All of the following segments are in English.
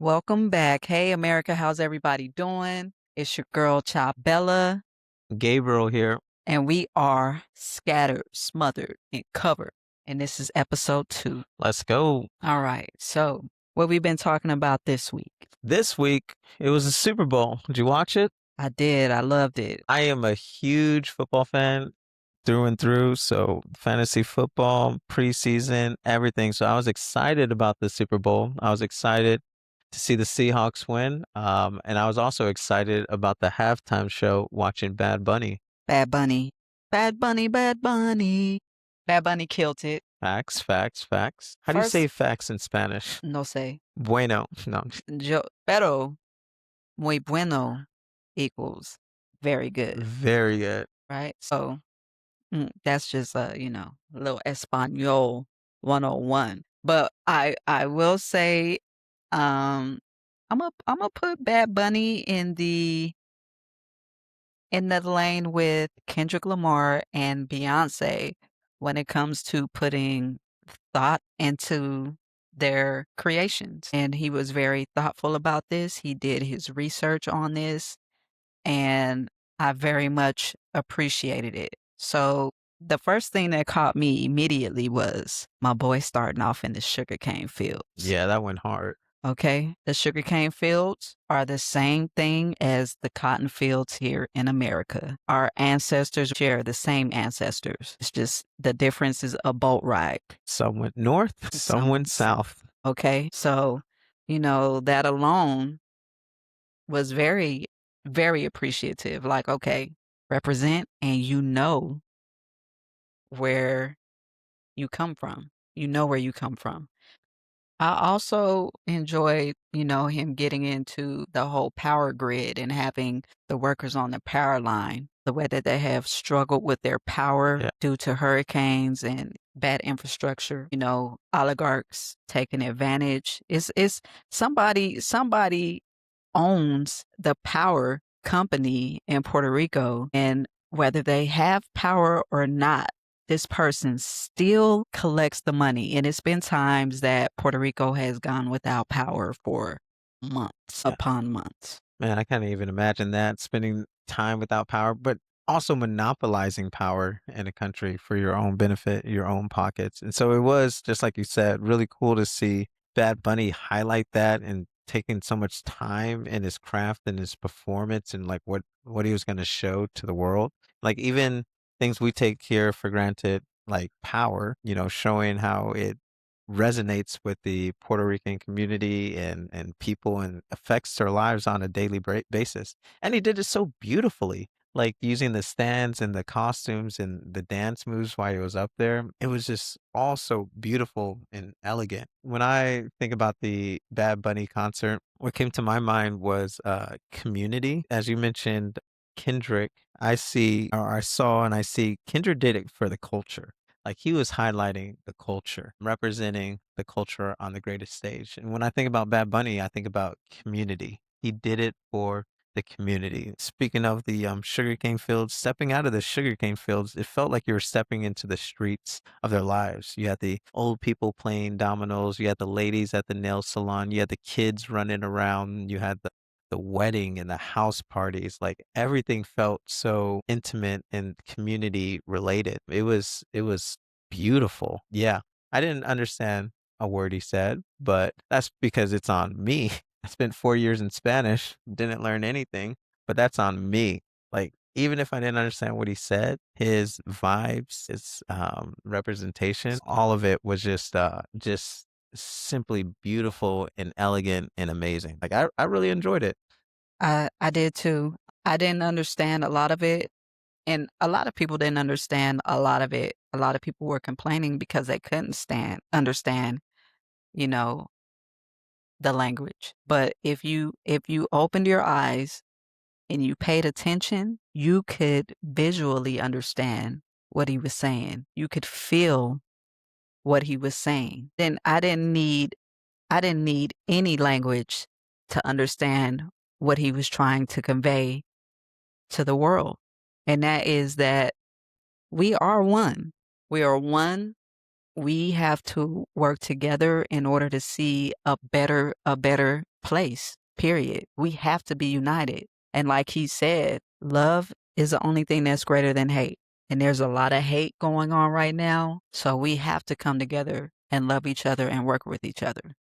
Welcome back. Hey, America, how's everybody doing? It's your girl, Child Bella, Gabriel here. and we are scattered, smothered, and covered. And this is episode 2. Let's go. All right. So, what we've been talking about this week? This week, it was the Super Bowl. Did you watch it? I did. I loved it. I am a huge football fan through and through. So, fantasy football, preseason, everything. So, I was excited about the Super Bowl. I was excited to see the Seahawks win. And I was also excited about the halftime show watching Bad Bunny. Bad Bunny. Bad Bunny, Bad Bunny. Bad Bunny killed it. Facts, facts, facts. How do you say facts in Spanish? No sé. Bueno. No. Pero muy bueno equals very good. Very good. Right? So, that's just a little Espanol 101. But I will say, I'm gonna put Bad Bunny in the lane with Kendrick Lamar and Beyonce when it comes to putting thought into their creations. And he was very thoughtful about this. He did his research on this, and I very much appreciated it. So the first thing that caught me immediately was my boy starting off in the sugarcane fields. Yeah, that went hard. Okay. The sugarcane fields are the same thing as the cotton fields here in America. Our ancestors share the same ancestors. It's just the difference is a boat ride. Some went north, some went south. Okay. So, that alone was very, very appreciative. Like, okay, represent and where you come from. You know where you come from. I also enjoyed, him getting into the whole power grid and having the workers on the power line, the way that they have struggled with their power due to hurricanes and bad infrastructure, oligarchs taking advantage. It's somebody owns the power company in Puerto Rico, and whether they have power or not, this person still collects the money. And it's been times that Puerto Rico has gone without power for months upon months. Man, I can't even imagine that, spending time without power, but also monopolizing power in a country for your own benefit, your own pockets. And so it was, just like you said, really cool to see Bad Bunny highlight that and taking so much time in his craft and his performance and like what he was going to show to the world. Like even things we take here for granted, like power, showing how it resonates with the Puerto Rican community and people and affects their lives on a daily basis. And he did it so beautifully, like using the stands and the costumes and the dance moves while he was up there. It was just all so beautiful and elegant. When I think about the Bad Bunny concert, what came to my mind was Community. As you mentioned, Kendrick, I saw and I see Kendrick did it for the culture. Like he was highlighting the culture, representing the culture on the greatest stage. And when I think about Bad Bunny, I think about community. He did it for the community. Speaking of the sugarcane fields, stepping out of the sugarcane fields, it felt like you were stepping into the streets of their lives. You had the old people playing dominoes, you had the ladies at the nail salon, you had the kids running around, you had the wedding and the house parties. Like everything felt so intimate and community related. It was beautiful. Yeah. I didn't understand a word he said, but that's because it's on me. I spent 4 years in Spanish, didn't learn anything, but that's on me. Like even if I didn't understand what he said, his vibes, his representation, all of it was just simply beautiful and elegant and amazing. Like I really enjoyed it. I did too. I didn't understand a lot of it, and a lot of people didn't understand a lot of it. A lot of people were complaining because they couldn't understand, you know, the language. But if you opened your eyes and you paid attention, you could visually understand what he was saying. You could feel what he was saying. Then I didn't need any language to understand what he was trying to convey to the world. And that is that we are one. We are one. We have to work together in order to see a better place, period. We have to be united. And like he said, love is the only thing that's greater than hate. And there's a lot of hate going on right now. So we have to come together and love each other and work with each other.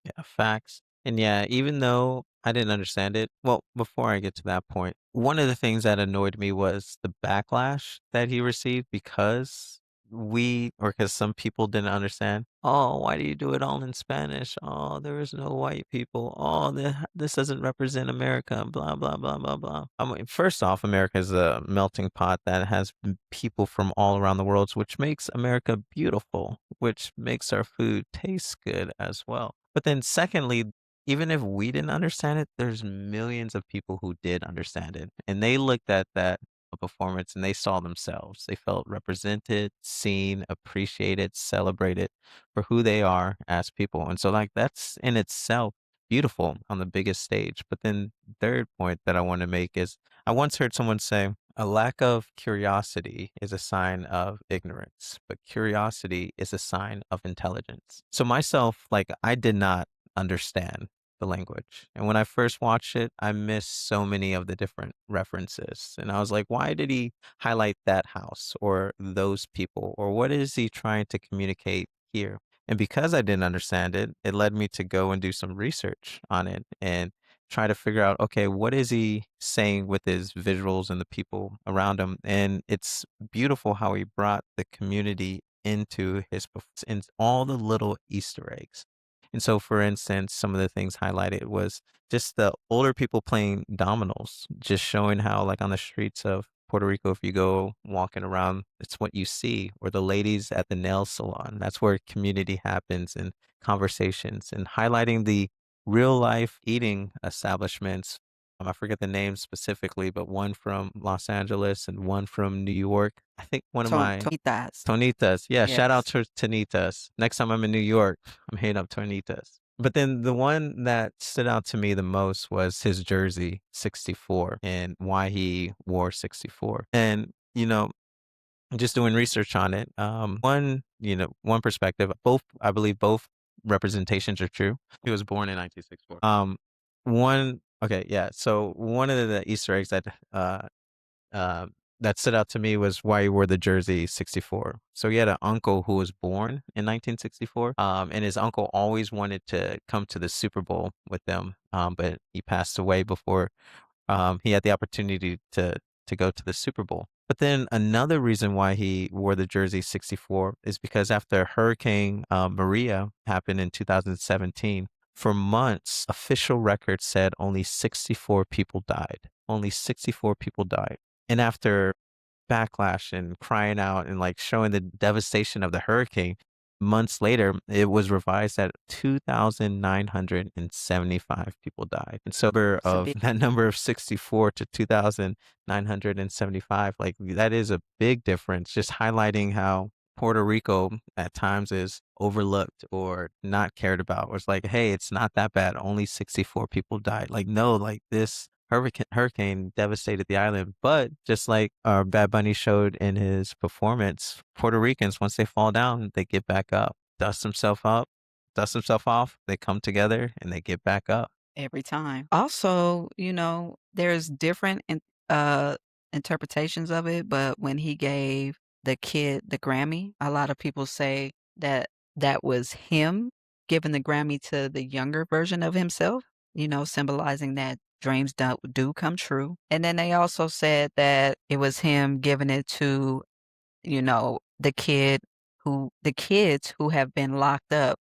Yeah, facts. And yeah, even though I didn't understand it, well, before I get to that point, one of the things that annoyed me was the backlash that he received because because some people didn't understand. Oh, why do you do it all in Spanish? Oh, there is no white people. Oh, this doesn't represent America. Blah, blah, blah, blah, blah. I mean, first off, America is a melting pot that has people from all around the world, which makes America beautiful, which makes our food taste good as well. But then secondly, even if we didn't understand it, there's millions of people who did understand it. And they looked at that performance and they saw themselves. They felt represented, seen, appreciated, celebrated for who they are as people. And so like that's in itself beautiful on the biggest stage. But then third point that I want to make is I once heard someone say a lack of curiosity is a sign of ignorance, but curiosity is a sign of intelligence. So myself, like I did not understand the language. And when I first watched it, I missed so many of the different references. And I was like, why did he highlight that house or those people? Or what is he trying to communicate here? And because I didn't understand it, it led me to go and do some research on it and try to figure out, okay, what is he saying with his visuals and the people around him? And it's beautiful how he brought the community into in all the little Easter eggs. And so, for instance, some of the things highlighted was just the older people playing dominoes, just showing how, like on the streets of Puerto Rico, if you go walking around, it's what you see, or the ladies at the nail salon. That's where community happens and conversations, and highlighting the real life eating establishments. I forget the names specifically, but one from Los Angeles and one from New York. I think one of my Tonitas. Tonitas. Yeah, shout out Yes. to Tonitas. Next time I'm in New York, I'm hitting up Tonitas. But then the one that stood out to me the most was his jersey 64 and why he wore 64. And, just doing research on it, one perspective, I believe both representations are true. He was born in 1964. Okay, yeah. So one of the Easter eggs uh, that stood out to me was why he wore the jersey 64. So he had an uncle who was born in 1964, and his uncle always wanted to come to the Super Bowl with them, but he passed away before he had the opportunity to go to the Super Bowl. But then another reason why he wore the jersey 64 is because after Hurricane Maria happened in 2017, for months, official records said only 64 people died. Only 64 people died. And after backlash and crying out and like showing the devastation of the hurricane, months later, it was revised that 2,975 people died. And so It's a of big that number of 64 to 2,975, like that is a big difference, just highlighting how Puerto Rico at times is overlooked or not cared about. Or it's like, hey, it's not that bad. Only 64 people died. Like, no, like this hurricane devastated the island. But just like Bad Bunny showed in his performance, Puerto Ricans, once they fall down, they get back up, dust themselves off, they come together and they get back up. every time. Also, there's different interpretations of it, but when he gave the kid the Grammy, a lot of people say that that was him giving the Grammy to the younger version of himself, symbolizing that dreams do come true. And then they also said that it was him giving it to, the kids who have been locked up,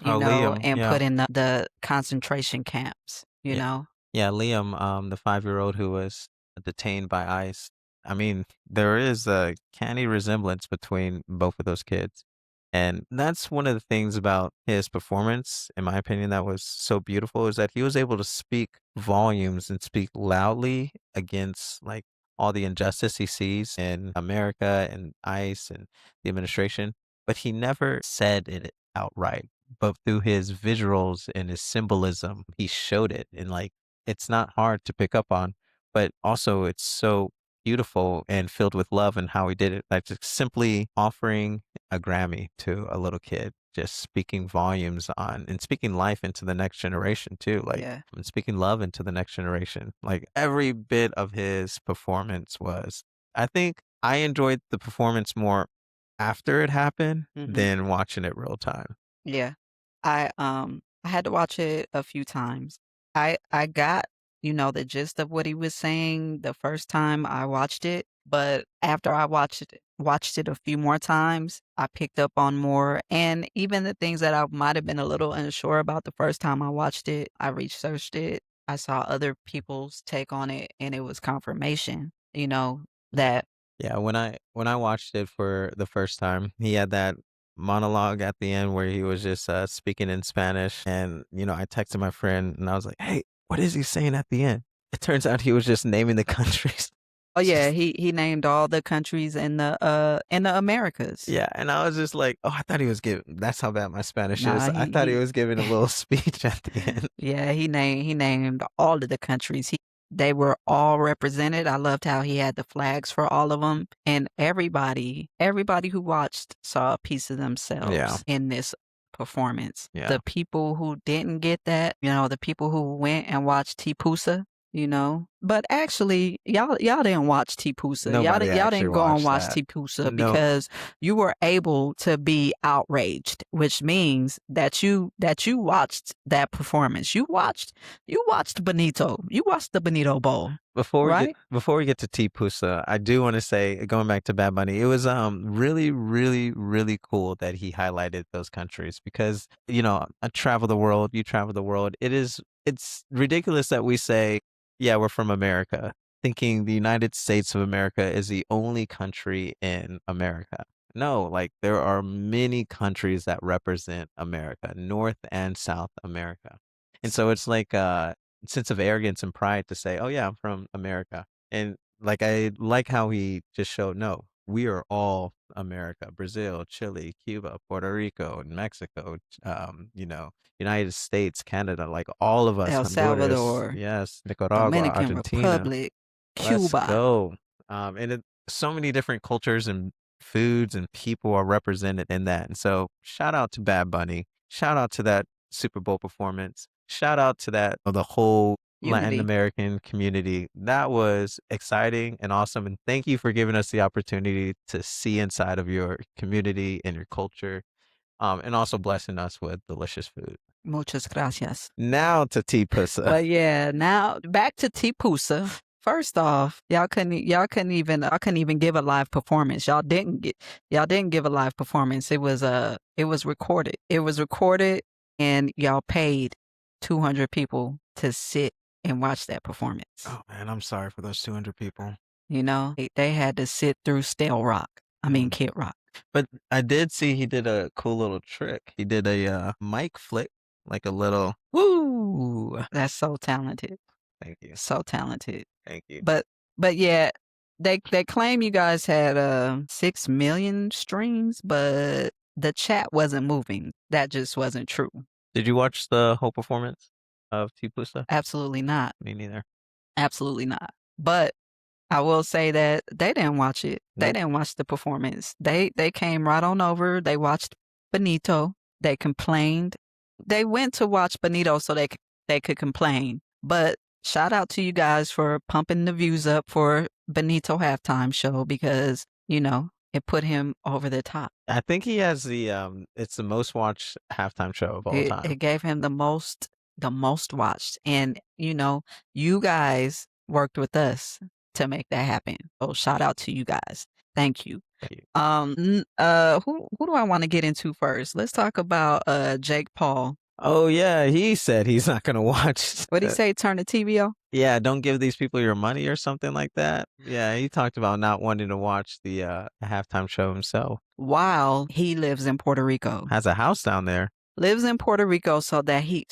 Oh, Liam, and yeah. put in the concentration camps, you Yeah. know? Yeah, Liam, the 5-year-old who was detained by ICE. I mean, there is a canny resemblance between both of those kids. And that's one of the things about his performance, in my opinion, that was so beautiful is that he was able to speak volumes and speak loudly against like all the injustice he sees in America and ICE and the administration, but he never said it outright. But through his visuals and his symbolism, he showed it. And like it's not hard to pick up on, but also it's so beautiful and filled with love and how he did it. Like just simply offering a Grammy to a little kid just speaking volumes on and speaking life into the next generation too, like, Yeah. and speaking love into the next generation. Like, every bit of his performance was I think I enjoyed the performance more after it happened Mhm. than watching it real time. Yeah. I had to watch it a few times. I got, the gist of what he was saying the first time I watched it, but after I watched it a few more times, I picked up on more, and even the things that I might have been a little unsure about the first time I watched it, I researched it. I saw other people's take on it, and it was confirmation, that Yeah, when I watched it for the first time, he had that monologue at the end where he was just, speaking in Spanish, and, I texted my friend, and I was like, "Hey, what is he saying at the end?" It turns out he was just naming the countries. oh yeah, Just he named all the countries in the Americas. yeah, and I was just like, "Oh, I thought he was giving." That's how bad my Spanish is. Nah, I he thought he he was giving a little speech at the end. yeah, he named all of the countries. They were all represented. I loved how he had the flags for all of them, and everybody who watched saw a piece of Yeah, themselves in this performance. yeah. The people who didn't get that, the people who went and watched Tipusa, but actually, y'all didn't watch Tipusa. Nobody Y'all actually didn't go and watched watch that. Tipusa No. because you were able to be outraged, which means that you watched that performance. You watched Benito. You watched the Benito Bowl, right? Before we get to T Pusa, I do want to say, going back to Bad Bunny, it was really, really, really cool that he highlighted those countries because, I travel the world, you travel the world. It's ridiculous that we say, yeah, we're from America, thinking the United States of America is the only country in America. No, like, there are many countries that represent America, North and South America. And so it's like sense of arrogance and pride to say, "Oh yeah, I'm from America." And like I like how he just showed, no, we are all America, Brazil, Chile, Cuba, Puerto Rico, and Mexico, United States, Canada, like all of us, El Honduras, Salvador, yes, Nicaragua, Dominican Argentina. Republic, Let's Cuba. go. So many different cultures and foods and people are represented in that. And so shout out to Bad Bunny. Shout out to that Super Bowl performance. Shout out to the whole Latin Unity. American community. That was exciting and awesome. And thank you for giving us the opportunity to see inside of your community and your culture. And also blessing us with delicious food. Muchas gracias. Now to T Pussa. But yeah, now back to Tipusa. First off, y'all couldn't even give a live performance. Y'all didn't give a live performance. It was recorded. It was recorded and y'all paid 200 people to sit and watch that performance. Oh man, I'm sorry for those 200 people. They had to sit through Stale Rock. I mean Mm. Kid Rock. But I did see he did a cool little trick. He did a mic flick, like a little woo. That's so talented. Thank you. So talented. Thank you. But but yeah, they claim you guys had 6 million streams, but the chat wasn't moving. That just wasn't true. Did you watch the whole performance of T Pusa? Absolutely not. Me neither. Absolutely not. But I will say that they didn't watch it. They Nope. didn't watch the performance. They came right on over. They watched Benito. They complained. They went to watch Benito so they could complain. But shout out to you guys for pumping the views up for Benito halftime show because, it put him over the top. I think he has it's the most watched halftime show of all It time. gave him the most watched. And, you guys worked with us to make that happen. So shout out to you guys. Thank you. Thank you. Who do I want to get into first? Let's talk about Jake Paul. Oh yeah, he said he's not gonna watch. What'd he say? Turn the TV off? Yeah, don't give these people your money or something like that. Yeah, he talked about not wanting to watch the halftime show himself. While he lives in Puerto Rico. Has a house down there. Lives in Puerto Rico so that he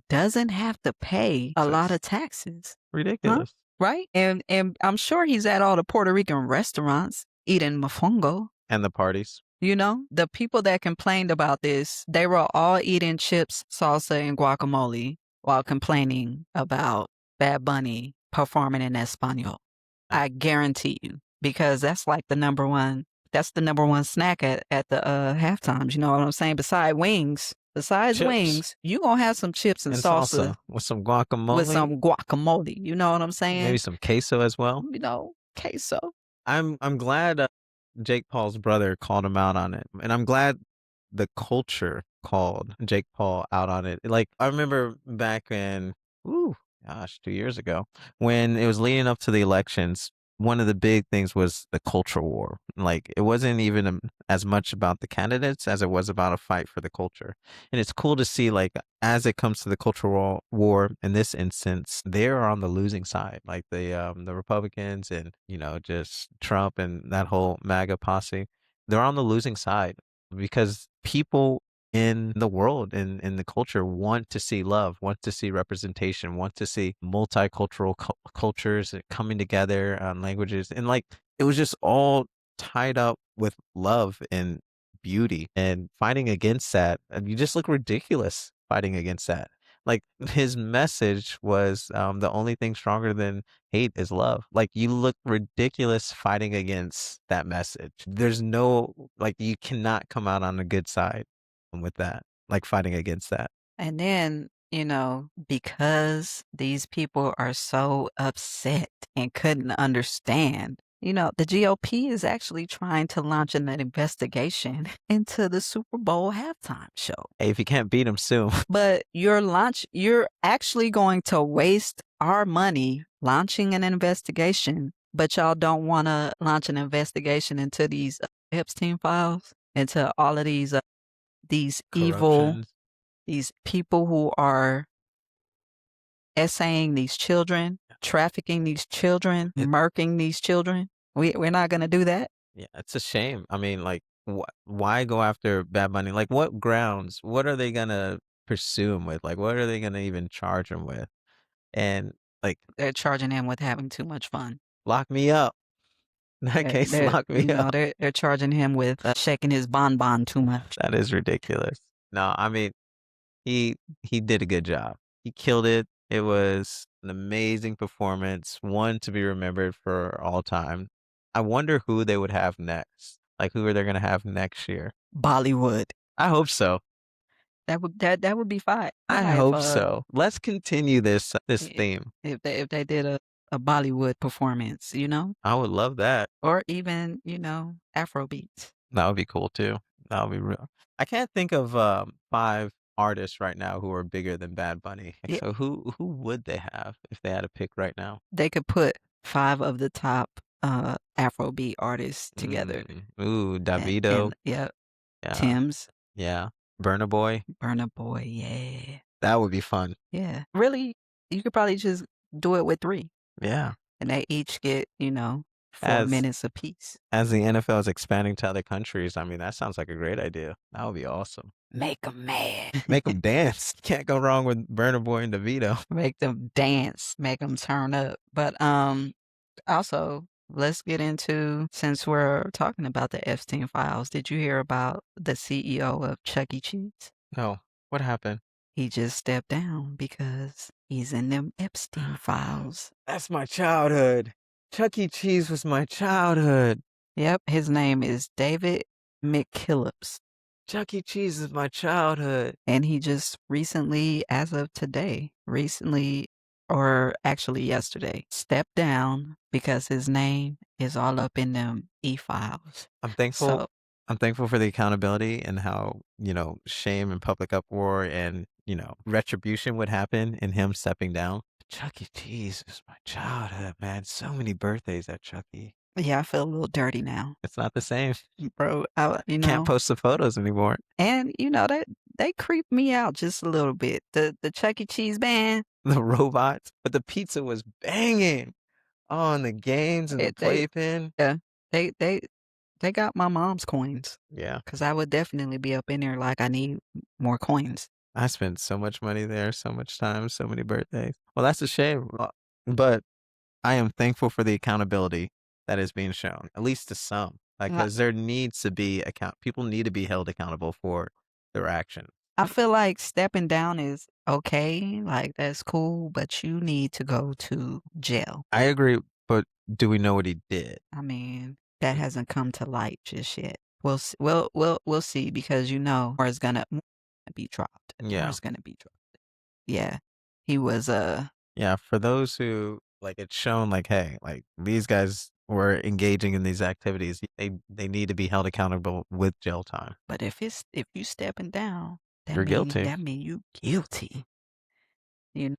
doesn't have to pay a lot of taxes. Ridiculous. Right? And I'm sure he's at all the Puerto Rican restaurants eating mofongo. And the parties. The people that complained about this, they were all eating chips, salsa, and guacamole while complaining about Bad Bunny performing in Espanol. I guarantee you, because that's like the number one That's the number one snack at the, halftimes, you know what I'm saying? Besides Chips wings, you gonna have some chips and and salsa salsa with some with guacamole, some guacamole, you know what I'm maybe saying? some queso as well. You know, queso. I'm glad, Jake Paul's brother called him out on it, and I'm glad the culture called Jake Paul out on it. Like, I remember back in, ooh, gosh, 2 years ago, when it was leading up to the elections, one of the big things was the culture war. Like, it wasn't even, as much about the candidates as it was about a fight for the culture. And it's cool to see, like, as it comes to the cultural war in this instance, they're on the losing side. Like the Republicans and, just Trump and that whole MAGA posse, they're on the losing side because people in the world and in the culture want to see love, want to see representation, want to see multicultural cultures coming together on languages. And like it was just all tied up with love and beauty and fighting against that. And you just look ridiculous fighting against that. Like his message was the only thing stronger than hate is love. Like you look ridiculous fighting against that message. There's no like you cannot come out on the good side with that, like fighting against that. And then, because these people are so upset and couldn't understand, the GOP is actually trying to launch an investigation into the Super Bowl halftime show. Hey, if you can't beat them, sue 'em. But you're actually going to waste our money launching an investigation, but y'all don't want to launch an investigation into these Epstein files, into all of these evil, Corruptions. these people who are essaying these children, trafficking these children, It, murking these children. We're not going to do that. yeah, it's a shame. I mean, like, why go after Bad Bunny? Like, what grounds? What are they gonna pursue him with? Like, what are they gonna even charge him with? And like, They're charging him with having too much fun. lock me up. In that case, lock me up. They're charging him with shaking his bonbon too much. That is ridiculous. No, I mean, he did a good job. He killed it. It was an amazing performance, one to be remembered for all time. I wonder who they would have next. Like who are they gonna have next year? Bollywood. I hope so. That would be fine. I hope so. Let's continue this If theme. if they did a Bollywood performance, I would love that. or even Afro beats. That would be cool too. That would be real. I can't think of 5 artists right now who are bigger than Bad Bunny. Like, Yeah, so who would they have if they had to pick right now? they could put 5 of the top Afrobeat artists together, Ooh, Davido. and yeah, Yeah, Tim's, yeah. Burna Boy. Burna Boy, yeah, That would be fun. yeah. Really, you could probably just do it with 3, Yeah. and they each get 4 As minutes apiece. as the NFL is expanding to other countries, I mean, that sounds like a great idea. That would be awesome. Make them mad. Make them dance. Can't go wrong with Burna Boy and Davido. Make them dance, make them turn up. But also, let's get into, since we're talking about the Epstein files, did you hear about the CEO of Chuck E. Cheese? No. What happened? He just stepped down because he's in them Epstein files. That's my childhood. Chuck E. Cheese was my childhood. Yep, his name is David McKillips. Chuck E. Cheese is my childhood. And he just recently, as of today, or actually yesterday, stepped down because his name is all up in them e-files. I'm thankful. So I'm thankful for the accountability and how, shame and public uproar and, retribution would happen in him stepping down. Chuck E. Cheese is my childhood, man. So many birthdays at Chuck E. yeah, I feel a little dirty now, It's not the same. bro. Can't post the photos anymore. And they creep me out just a little bit. The Chuck E. Cheese band, The robots, but the pizza was banging. Oh, and the games and the they playpen. yeah, they got my mom's coins, Yeah. because I would definitely be up in there like I need more coins. I spent so much money there, so much time, so many birthdays. Well, that's a shame. But I am thankful for the accountability that is being shown, at least to some. Like, I because there needs to be people need to be held accountable for their actions. I feel like stepping down is okay, like that's cool, but you need to go to jail. I agree, but do we know what he did? I mean, That hasn't come to light just yet. We'll see because, more is gonna be dropped. More Yeah. is gonna be dropped. Yeah. He was, Yeah, for those who like it's shown like, hey, like these guys were engaging in these activities. They need to be held accountable with jail time. but if you stepping down, You're guilty. that mean you guilty. You